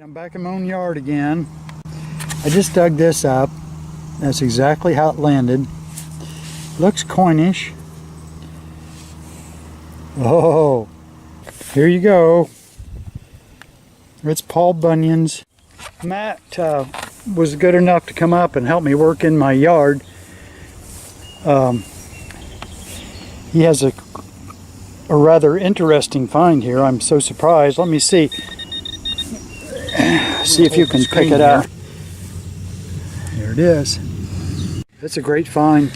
I'm back in my own yard again. I just dug this up. That's exactly how it landed. Looks coinish. Oh, here you go. It's Paul Bunyan's. Matt was good enough to come up and help me work in my yard. He has a rather interesting find here. I'm so surprised. Let me see. See if you can pick it up. There it is. That's a great find.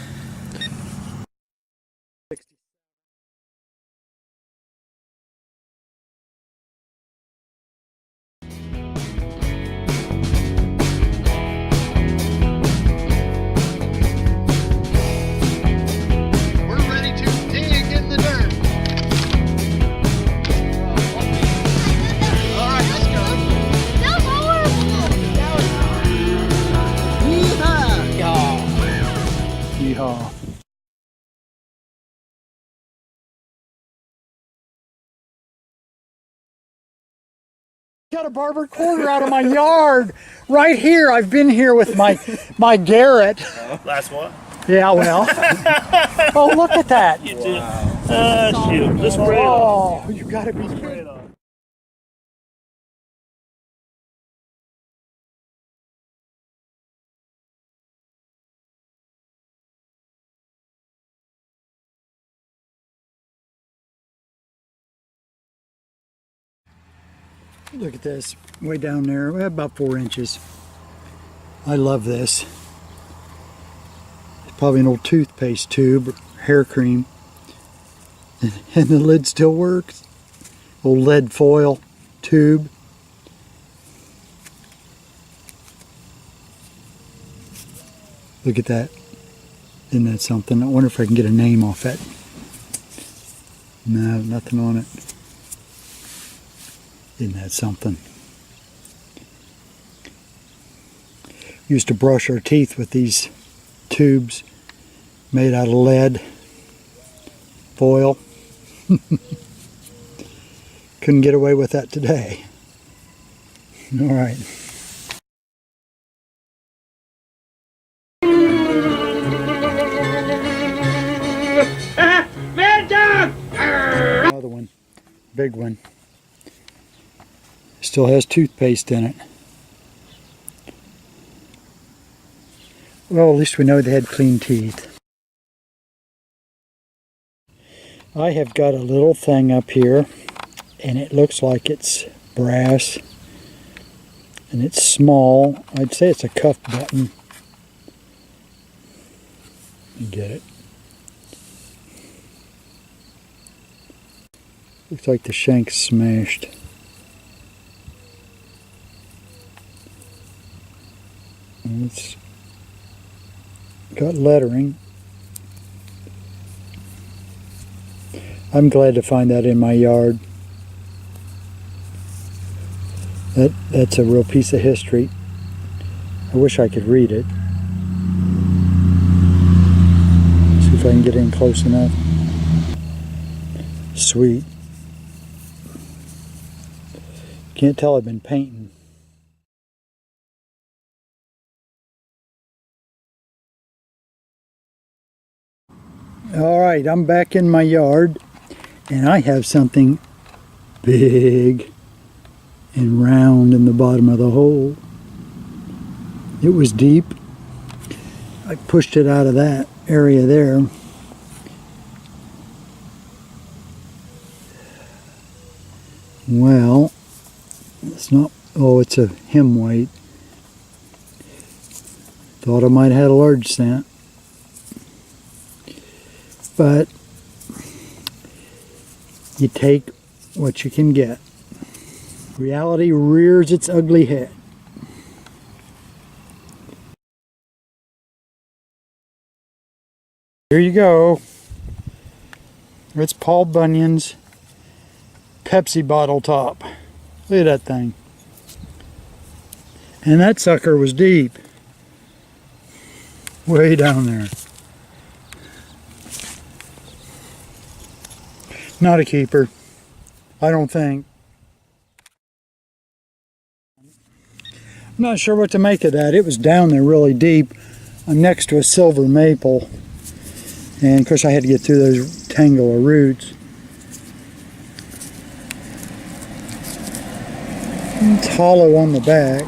Yeehaw. Got a barbered quarter out of my yard right here. I've been here with my Garrett. Last one? Yeah, well. Oh, look at that. You did. Shoot. Just spray it on. Oh, you gotta be Spray it on. Look at this, way down there, about 4 inches. I love this. It's probably an old toothpaste tube, or hair cream. And the lid still works. Old lead foil tube. Look at that. Isn't that something? I wonder if I can get a name off that. No, nothing on it. Isn't that something? Used to brush our teeth with these tubes made out of lead foil. Couldn't get away with that today. All right. Another one, big one. Still has toothpaste in it. Well, at least we know they had clean teeth. I have got a little thing up here, and it looks like it's brass, and it's small. I'd say it's a cuff button. You get it. Looks like the shank's smashed. And it's got lettering. I'm glad to find that in my yard. That's a real piece of history. I wish I could read it. See if I can get in close enough. Sweet. Can't tell I've been painting. All right, I'm back in my yard, and I have something big and round in the bottom of the hole. It was deep. I pushed it out of that area there. Well, it's not, oh, it's a hem weight. Thought I might have had a large cent. But you take what you can get. Reality rears its ugly head. Here you go. It's Paul Bunyan's Pepsi bottle top. Look at that thing. And that sucker was deep. Way down there. Not a keeper, I don't think. Not sure what to make of that. It was down there really deep. I'm next to a silver maple. And of course I had to get through those tangle of roots. It's hollow on the back.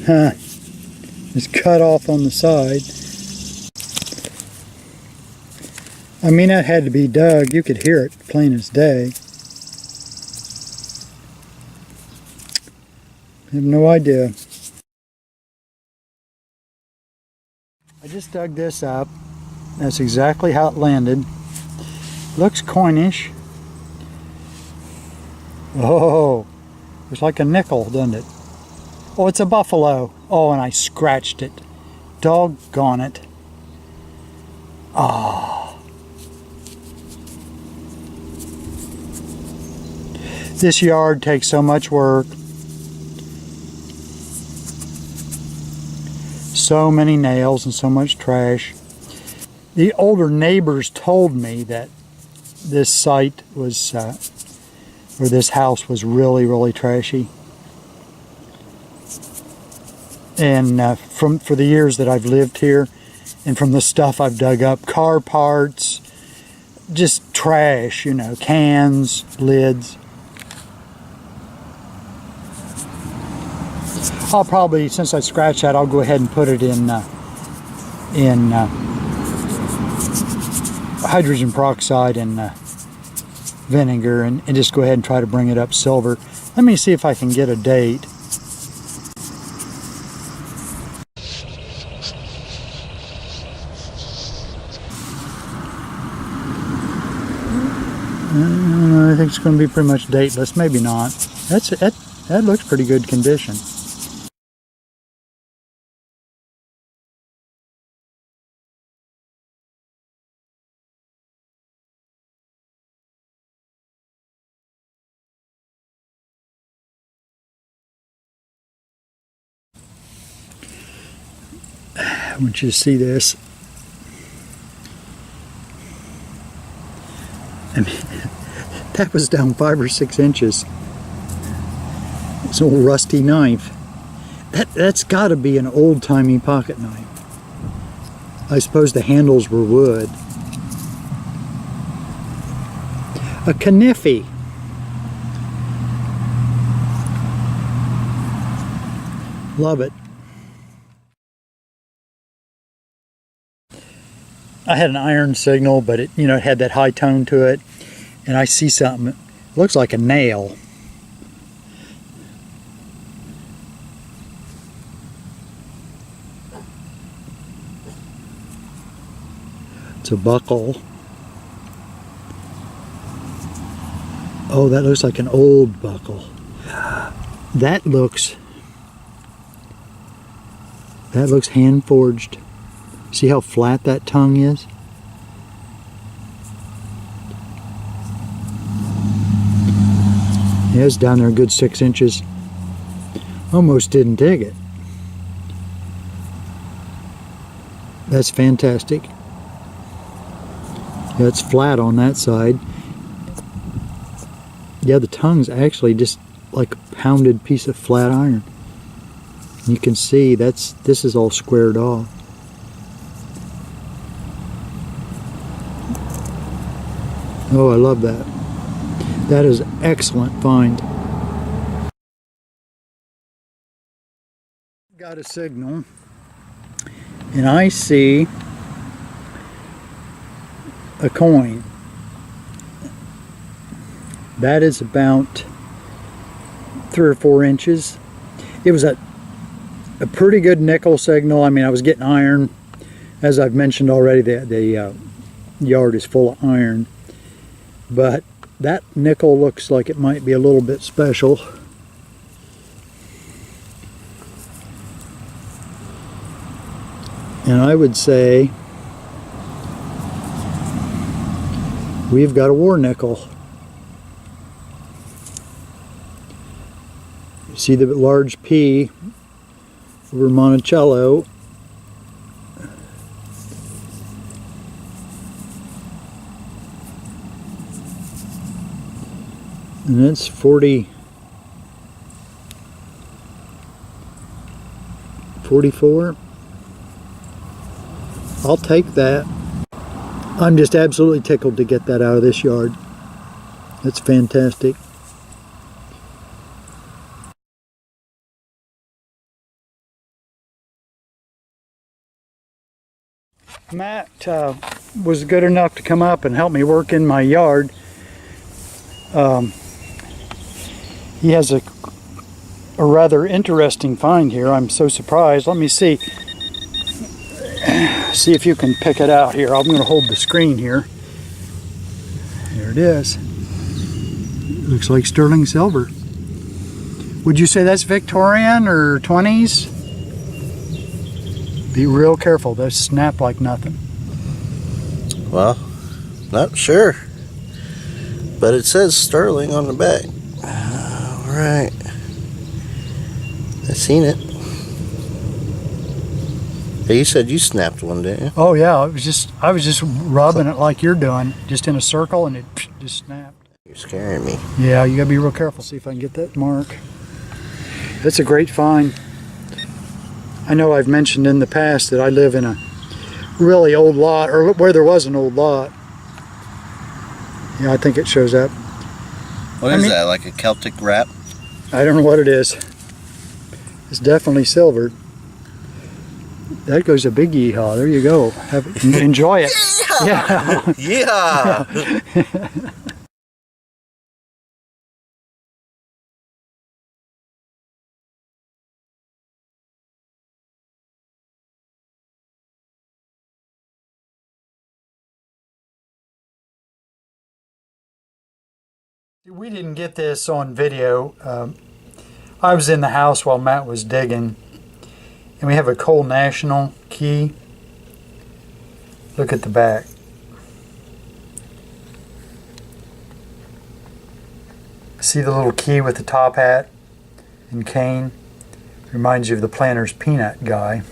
Huh. It's cut off on the side. I mean, that had to be dug. You could hear it plain as day. I have no idea. I just dug this up. That's exactly how it landed. Looks coinish. Oh, it's like a nickel, doesn't it? Oh, it's a buffalo. Oh, and I scratched it. Doggone it. Ah. This yard takes so much work. So many nails and so much trash. The older neighbors told me that this site was, or this house was really, really trashy. And for the years that I've lived here, and from the stuff I've dug up, car parts, just trash, you know, cans, lids. I'll probably, since I scratched that, I'll go ahead and put it in hydrogen peroxide and vinegar and just go ahead and try to bring it up silver. Let me see if I can get a date. I think it's going to be pretty much dateless. Maybe not. That looks pretty good condition. I want you to see this. I mean, that was down 5 or 6 inches. It's an old rusty knife. That's got to be an old-timey pocket knife. I suppose the handles were wood. A kniffy. Love it. I had an iron signal, but it, you know, it had that high tone to it. And I see something. It looks like a nail. It's a buckle. Oh, that looks like an old buckle. That looks hand forged. See how flat that tongue is? Yeah, it's down there a good 6 inches. Almost didn't dig it. That's fantastic. Yeah, it's flat on that side. Yeah, the tongue's actually just like a pounded piece of flat iron. You can see this is all squared off. Oh, I love that. That is an excellent find. Got a signal, and I see a coin. That is about 3 or 4 inches. It was a pretty good nickel signal. I mean, I was getting iron. As I've mentioned already, the yard is full of iron. But that nickel looks like it might be a little bit special. And I would say we've got a war nickel. See the large P over Monticello. And it's 40, 44. I'll take that. I'm just absolutely tickled to get that out of this yard. That's fantastic. Matt was good enough to come up and help me work in my yard. He has a rather interesting find here. I'm so surprised. Let me see. See if you can pick it out here. I'm going to hold the screen here. There it is. It looks like sterling silver. Would you say that's Victorian or 20s? Be real careful. Those snap like nothing. Well, not sure. But it says sterling on the back. Alright. I seen it. Hey, you said you snapped one, didn't you? Oh yeah, I was just rubbing it like you're doing, just in a circle, and it just snapped. You're scaring me. Yeah, you gotta be real careful. See if I can get that mark. That's a great find. I know I've mentioned in the past that I live in a really old lot, or where there was an old lot. Yeah, I think it shows up. What is that, like a Celtic wrap? I don't know what it is. It's definitely silvered. That goes a big yeehaw. There you go. Enjoy it. Yeah. Yeah. We didn't get this on video. I was in the house while Matt was digging, and we have a Cole National key. Look at the back. See the little key with the top hat and cane? Reminds you of the Planter's Peanut guy.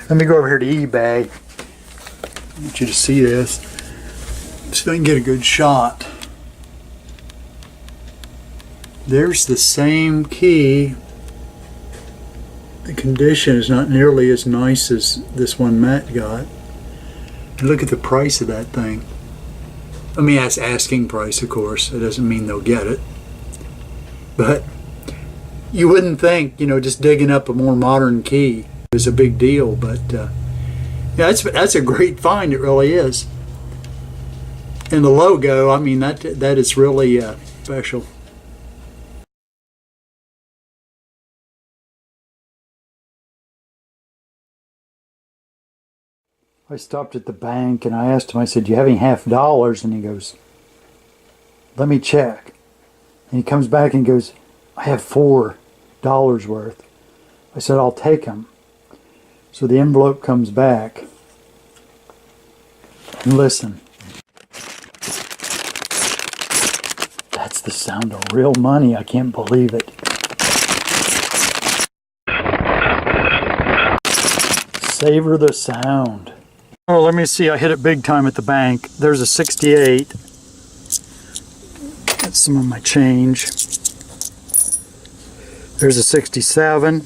Let me go over here to eBay. I want you to see this. See if I can get a good shot. There's the same key. The condition is not nearly as nice as this one Matt got. And look at the price of that thing. I mean, that's asking price, of course. It doesn't mean they'll get it. But you wouldn't think, you know, just digging up a more modern key is a big deal. But yeah, that's a great find. It really is. And the logo, I mean, that is really special. I stopped at the bank and I asked him, I said, "Do you have any $50?" And he goes, "Let me check." And he comes back and goes, "I have $4 worth." I said, "I'll take them." So the envelope comes back. And listen. That's the sound of real money. I can't believe it. Savor the sound. Oh, let me see. I hit it big time at the bank. There's a 68. That's some of my change. There's a 67. You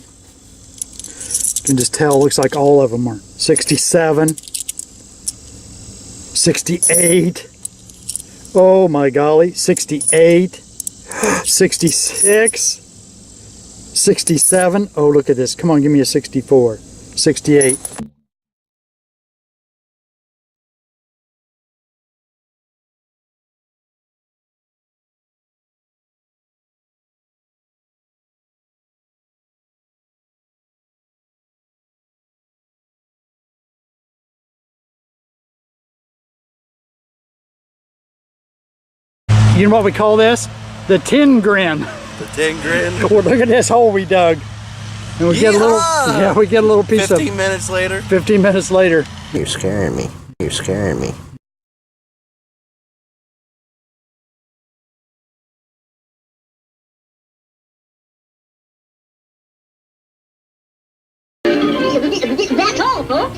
can just tell, looks like all of them are 67. 68. Oh my golly. 68. 66. 67. Oh, look at this. Come on, give me a 64. 68. You know what we call this? The tin grin. The 10 grand. Oh, look at this hole we dug. And we get a little, yeah, we get a little piece 15 minutes later. 15 minutes later. You're scaring me. You're scaring me. That's all, folks.